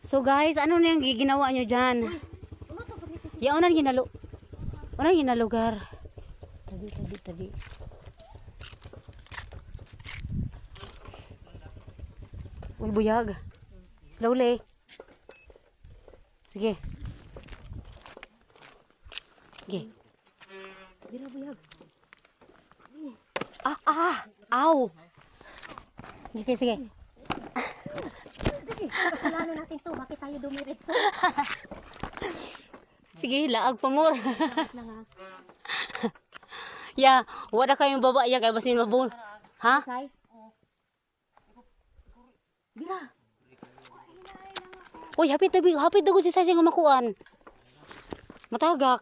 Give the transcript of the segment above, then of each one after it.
So guys, ano na yung ginawa nyo dyan? Ya, unan ginalo. Unan ginalugar. Tabi. Uy, buyag. Slowly. Sige. Sige. Gira buyag. Aw. Sige, sige. Kasalanan natin to. Bakit tayo dumiretso? Sige, laag pa more. Na nga. Ya, wala kayong baba ya kay basin mabul. Ha? Say. Gira. Uy, hapit daw si Say nga makuan. Matagak.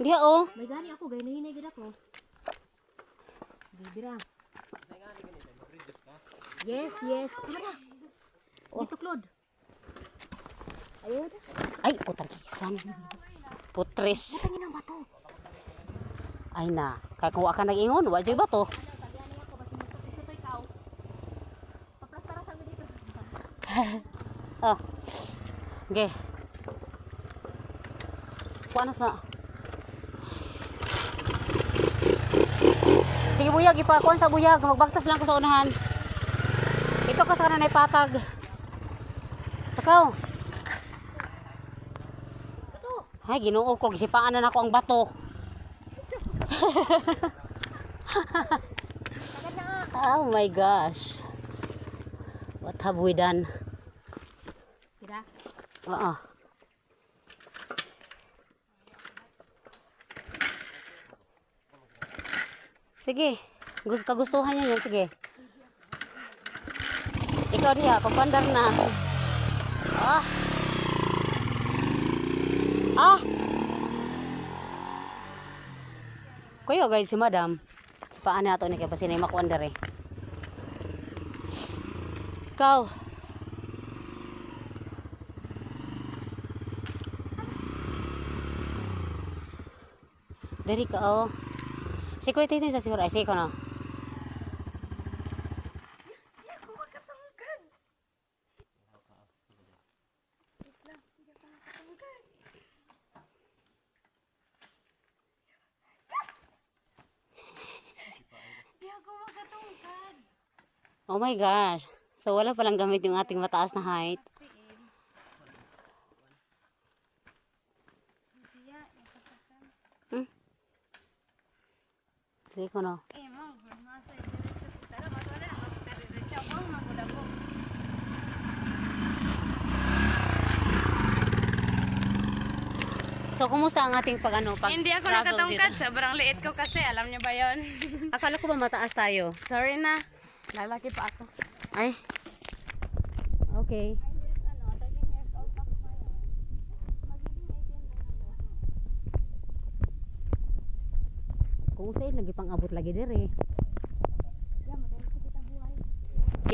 Diha oh. May gani ako. Gaya nahinay gid ako. Gira. Yes. Gira. Dito, Claude. Ayun. Ay, putang kisan. Putres. Tangin ang bato. Ay na, kaya kung waka nag-ingon, wajay ba to? Oh. Okay. Panas na. Sige buyag, ipakuan sa buyag. Magbaktas lang ko sa unahan. Ito ka sa kananay patag. Takaw. Ay, ginoo ko. Gisipaan na ako ang bato. Oh my gosh. What have we done? Gira. Oo. Sige. Kagustuhan niya yan. Sige. Ikaw diha. Papandar na. Kuya guys si madam. Paan na ato ni kay pasinay makuandar eh. Ikaw. Dari ka oh. Si kuya titin sa siguro. Ay sige ko na. Oh my gosh. So wala palang gamit yung ating mataas na height. Sige ko no. So kumusta ang ating pag Hindi ako nakatungkad. Sobrang liit ko kasi. Alam niyo ba yon? Akala ko ba mataas tayo? Sorry na. Lalaki pa ako. Ay. Okay. Kung sa'yo, lagi pang abot lagi dire.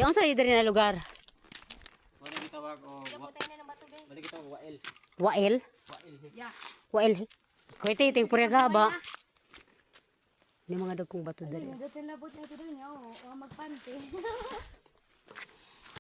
Yung sa dire na lugar? Wala gitawag o wala gitawag wael. Wael? Yeah. Wael. Kuwete, iting puryaga ba? Hindi mga dagkong bato dire. Dito labot na ito doon. O magpante.